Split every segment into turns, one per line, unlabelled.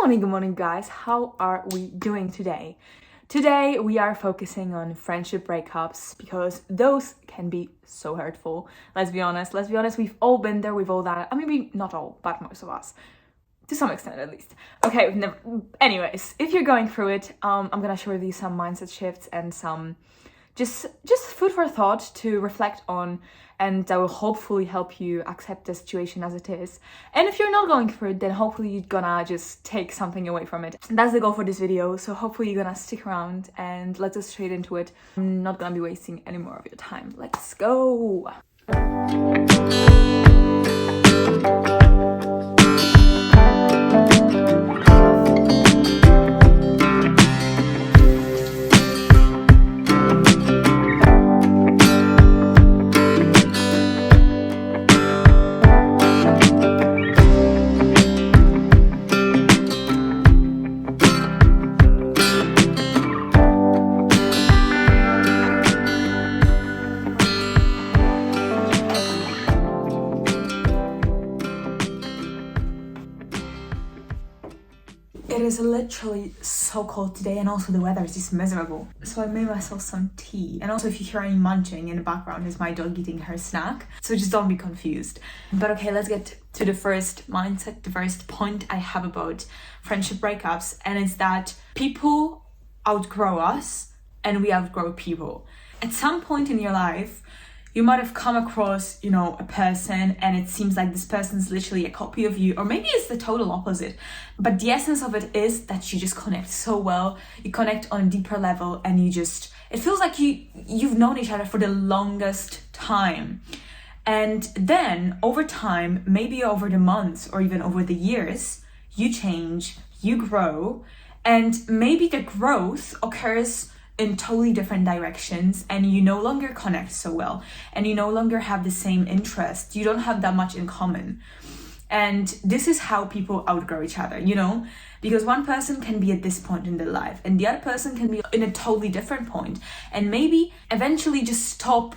Good morning guys. How are we doing today? Today we are focusing on friendship breakups because those can be so hurtful. Let's be honest, we've all been there, we've all done it. I mean, maybe not all, but most of us. To some extent at least. Okay, anyways, if you're going through it, I'm gonna share with you some mindset shifts and some just food for thought to reflect on, and that will hopefully help you accept the situation as it is. And if you're not going through it, then hopefully you're gonna just take something away from it. That's the goal for this video, so hopefully you're gonna stick around and let's get straight into it. I'm not gonna be wasting any more of your time. Let's go! It is literally so cold today, and also the weather is just miserable. So I made myself some tea. And also if you hear any munching in the background, it's my dog eating her snack. So just don't be confused. But okay, let's get to the first mindset, the first point I have about friendship breakups. And it's that people outgrow us and we outgrow people. At some point in your life, you might have come across, a person and it seems like this person's literally a copy of you, or maybe it's the total opposite. But the essence of it is that you just connect so well, you connect on a deeper level, and it feels like you've known each other for the longest time. And then over time, maybe over the months or even over the years, you change, you grow, and maybe the growth occurs in totally different directions, and you no longer connect so well, and you no longer have the same interest, you don't have that much in common. And this is how people outgrow each other, because one person can be at this point in their life and the other person can be in a totally different point, and maybe eventually just stop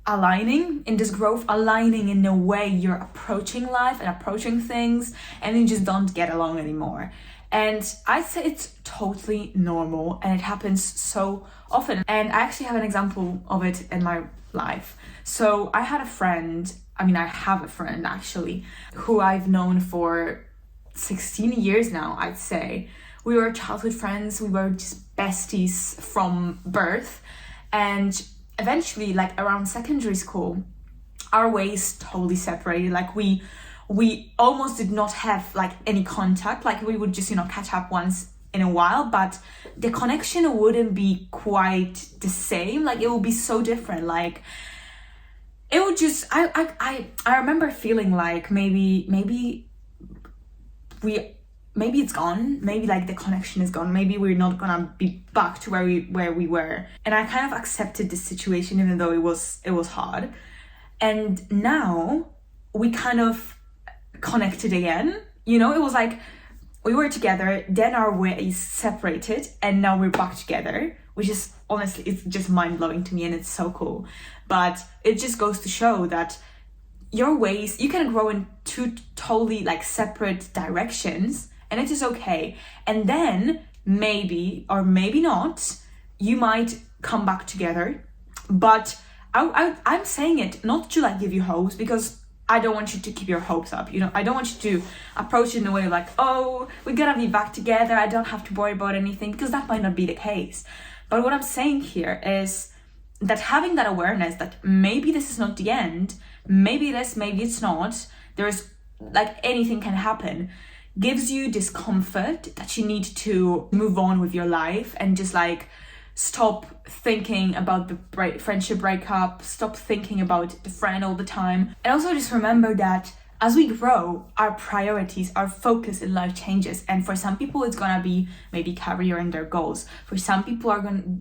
aligning in this growth, aligning in the way you're approaching life and approaching things, and you just don't get along anymore. And I'd say it's totally normal, and it happens so often. And I actually have an example of it in my life. So I have a friend actually, who I've known for 16 years now, I'd say. We were childhood friends, we were just besties from birth. And eventually, around secondary school, our ways totally separated. We almost did not have any contact. We would just catch up once in a while, but the connection wouldn't be quite the same. It would be so different. It would just I remember feeling like maybe it's gone, maybe the connection is gone, maybe we're not gonna be back to where we were. And I kind of accepted this situation, even though it was hard. And now we kind of connected again. It was we were together, then our ways separated, and now we're back together, which is honestly, it's just mind-blowing to me, and it's so cool. But it just goes to show that your ways, you can grow in two totally separate directions, and it is okay. And then maybe or maybe not, you might come back together. But I'm saying it not to give you hopes, because I don't want you to keep your hopes up. I don't want you to approach it in a way oh, we're gonna be back together, I don't have to worry about anything, because that might not be the case. But what I'm saying here is that having that awareness that maybe this is not the end, maybe it is, maybe it's not, there's anything can happen, gives you this comfort that you need to move on with your life and just stop thinking about the friendship breakup, stop thinking about the friend all the time. And also just remember that as we grow, our priorities, our focus in life changes. And for some people, it's gonna be maybe career and their goals. For some people,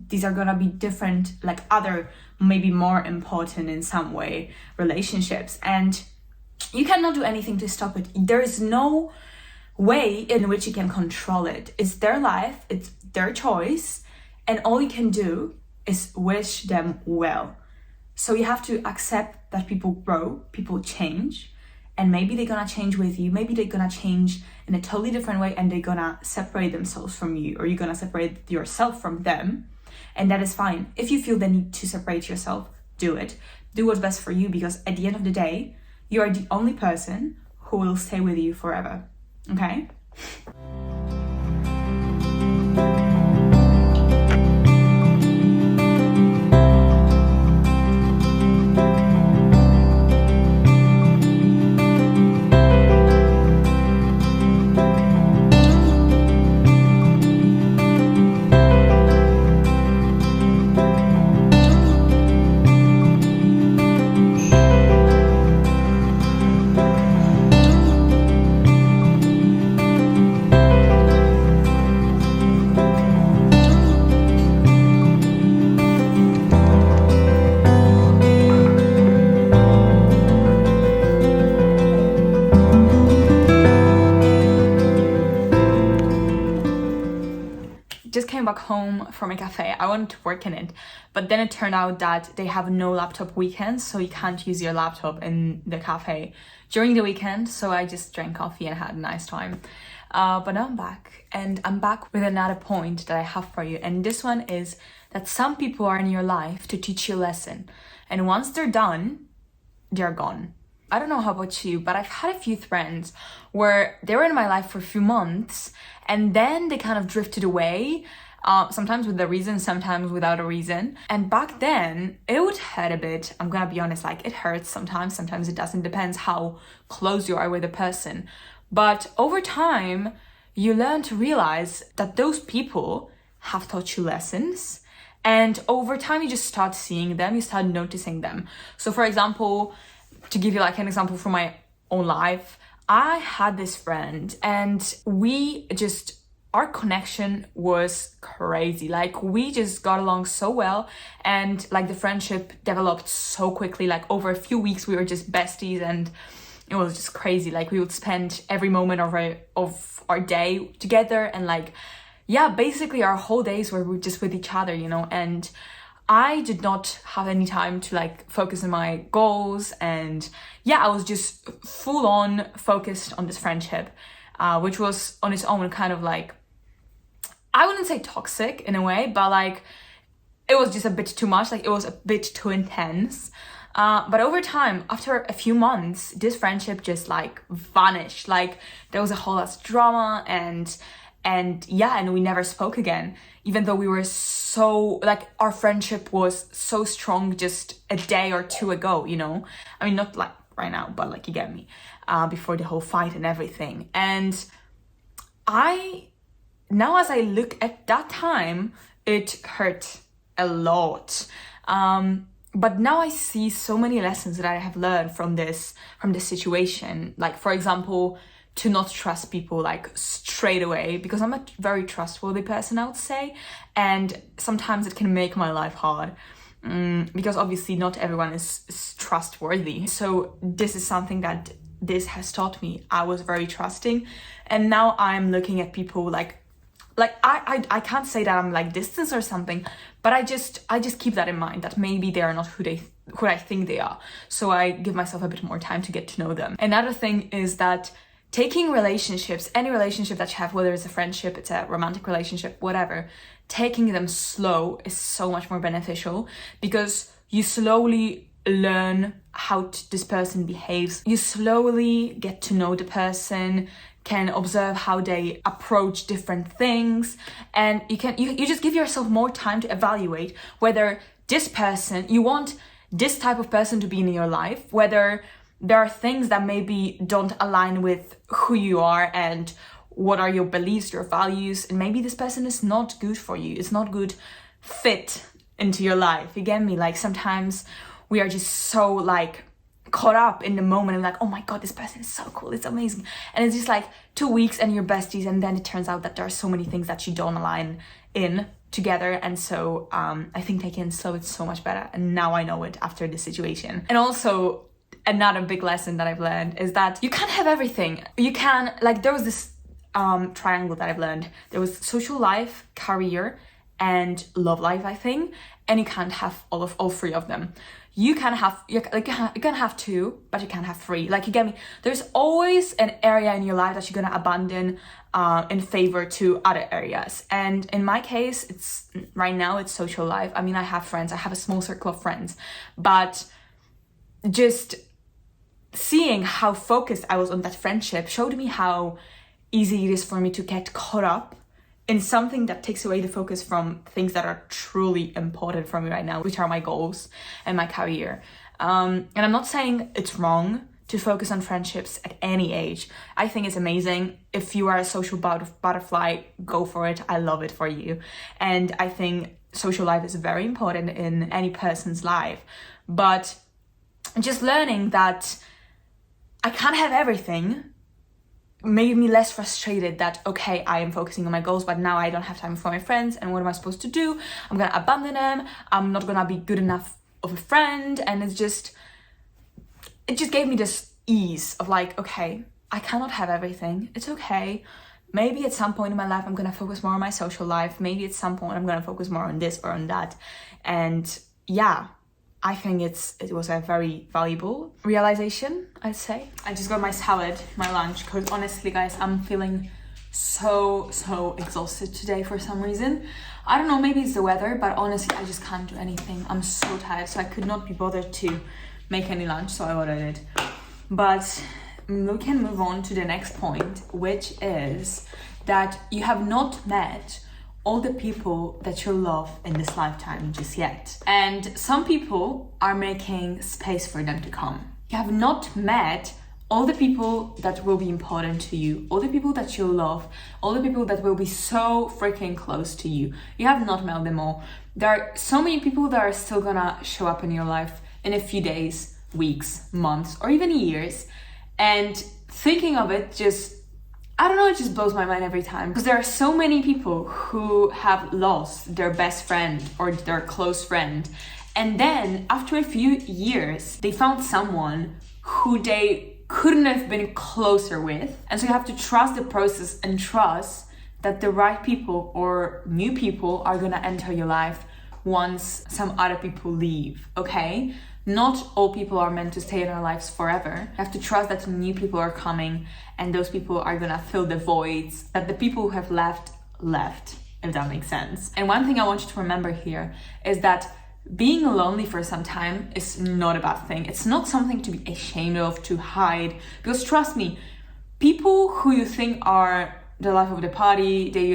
these are gonna be different, other, maybe more important in some way, relationships. And you cannot do anything to stop it. There is no way in which you can control it. It's their life, it's their choice. And all you can do is wish them well. So you have to accept that people grow, people change, and maybe they're gonna change with you, maybe they're gonna change in a totally different way, and they're gonna separate themselves from you, or you're gonna separate yourself from them, and that is fine. If you feel the need to separate yourself, do it. Do what's best for you, because at the end of the day, you are the only person who will stay with you forever, okay? Just came back home from a cafe. I wanted to work in it, but then it turned out that they have no laptop weekends, so you can't use your laptop in the cafe during the weekend. So I just drank coffee and had a nice time. But now I'm back, and I'm back with another point that I have for you. And this one is that some people are in your life to teach you a lesson, and once they're done, they're gone. I don't know how about you, but I've had a few friends where they were in my life for a few months and then they kind of drifted away, sometimes with a reason, sometimes without a reason. And back then, it would hurt a bit. I'm gonna be honest, like it hurts sometimes it doesn't. Depends how close you are with a person. But over time, you learn to realize that those people have taught you lessons. And over time, you just start seeing them, you start noticing them. So for example, to give you like an example from my own life, I had this friend and our connection was crazy. Like we just got along so well, and like the friendship developed so quickly. Like over a few weeks, we were just besties, and it was just crazy. Like we would spend every moment of our day together, and like, yeah, basically our whole days were just with each other, you know. And I did not have any time to like focus on my goals, and yeah, I was just full on focused on this friendship, which was on its own kind of like, I wouldn't say toxic in a way, but like it was just a bit too much, like it was a bit too intense. But over time, after a few months, this friendship just like vanished. Like there was a whole lot of drama, and yeah, and we never spoke again, even though we were so, like, our friendship was so strong just a day or two ago, you know? I mean, not like right now, but like, you get me, before the whole fight and everything. And now as I look at that time, it hurt a lot. But now I see so many lessons that I have learned from this situation. Like, for example, to not trust people like straight away, because I'm a very trustworthy person, I would say, and sometimes it can make my life hard, because obviously not everyone is trustworthy. So this is something that this has taught me. I was very trusting, and now I'm looking at people like I can't say that I'm like distance or something, but I just keep that in mind, that maybe they are not who I think they are. So I give myself a bit more time to get to know them. Another thing is that taking relationships, any relationship that you have, whether it's a friendship, it's a romantic relationship, whatever, taking them slow is so much more beneficial, because you slowly learn how this person behaves. You slowly get to know the person, can observe how they approach different things, and you just give yourself more time to evaluate whether this person, you want this type of person to be in your life, whether there are things that maybe don't align with who you are and what are your beliefs, your values, and maybe this person is not good for you. It's not good fit into your life. You get me? Like sometimes we are just so like caught up in the moment and like, oh my god, this person is so cool, it's amazing. And it's just like 2 weeks and you're besties, and then it turns out that there are so many things that you don't align in together. And so I think taking it slow is so much better. And now I know it after this situation. And also, another big lesson that I've learned is that you can't have everything. You can, like, there was this triangle that I've learned. There was social life, career, and love life, I think. And you can't have all three of them. you can have, you can have two, but you can't have three. Like, you get me? There's always an area in your life that you're gonna abandon in favor to other areas. And in my case, it's right now it's social life. I mean, I have friends, I have a small circle of friends, but just seeing how focused I was on that friendship showed me how easy it is for me to get caught up in something that takes away the focus from things that are truly important for me right now, which are my goals and my career. And I'm not saying it's wrong to focus on friendships at any age. I think it's amazing. If you are a social butterfly, go for it. I love it for you. And I think social life is very important in any person's life. But just learning that I can't have everything made me less frustrated that, okay, I am focusing on my goals, but now I don't have time for my friends, and what am I supposed to do? I'm gonna abandon them, I'm not gonna be good enough of a friend, and it just gave me this ease of like, okay, I cannot have everything, it's okay. Maybe at some point in my life I'm gonna focus more on my social life, maybe at some point I'm gonna focus more on this or on that, and yeah, I think it was a very valuable realization, I'd say. I just got my salad, my lunch, because honestly, guys, I'm feeling so exhausted today for some reason. I don't know, maybe it's the weather, but honestly, I just can't do anything. I'm so tired, so I could not be bothered to make any lunch, so I ordered it. But we can move on to the next point, which is that you have not met all the people that you love in this lifetime just yet. And some people are making space for them to come. You have not met all the people that will be important to you, all the people that you love, all the people that will be so freaking close to you. You have not met them all. There are so many people that are still gonna show up in your life in a few days, weeks, months, or even years. And thinking of it I don't know, it just blows my mind every time, because there are so many people who have lost their best friend or their close friend, and then after a few years they found someone who they couldn't have been closer with. And so you have to trust the process and trust that the right people or new people are gonna enter your life once some other people leave, okay? Not all people are meant to stay in our lives forever. You have to trust that new people are coming, and those people are gonna fill the voids that the people who have left, if that makes sense. And one thing I want you to remember here is that being lonely for some time is not a bad thing. It's not something to be ashamed of, to hide, because trust me, people who you think are the life of the party, they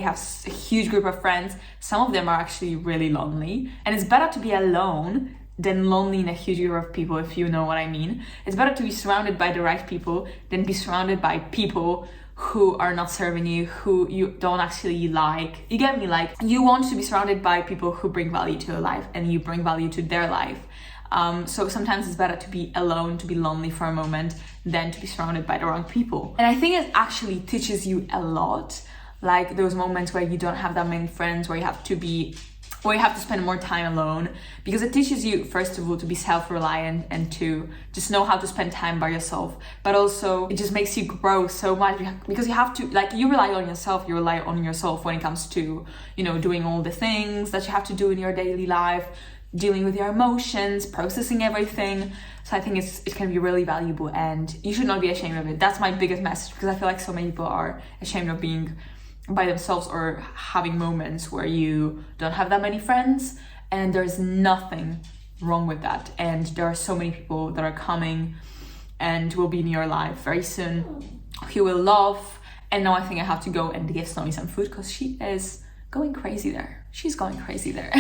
have a huge group of friends, some of them are actually really lonely, and it's better to be alone than lonely in a huge group of people, if you know what I mean. It's better to be surrounded by the right people than be surrounded by people who are not serving you, who you don't actually like. You get me? Like, you want to be surrounded by people who bring value to your life, and you bring value to their life. So sometimes it's better to be alone, to be lonely for a moment, than to be surrounded by the wrong people. And I think it actually teaches you a lot, like those moments where you don't have that many friends, where you have to spend more time alone, because it teaches you, first of all, to be self-reliant and to just know how to spend time by yourself. But also it just makes you grow so much, because you have to, like, you rely on yourself when it comes to, you know, doing all the things that you have to do in your daily life, dealing with your emotions, processing everything. So I think it can be really valuable, and you should not be ashamed of it. That's my biggest message, because I feel like so many people are ashamed of being by themselves or having moments where you don't have that many friends, and there's nothing wrong with that. And there are so many people that are coming and will be in your life very soon who will love. And now I think I have to go and give Snowy some food, because she is going crazy there. She's going crazy there.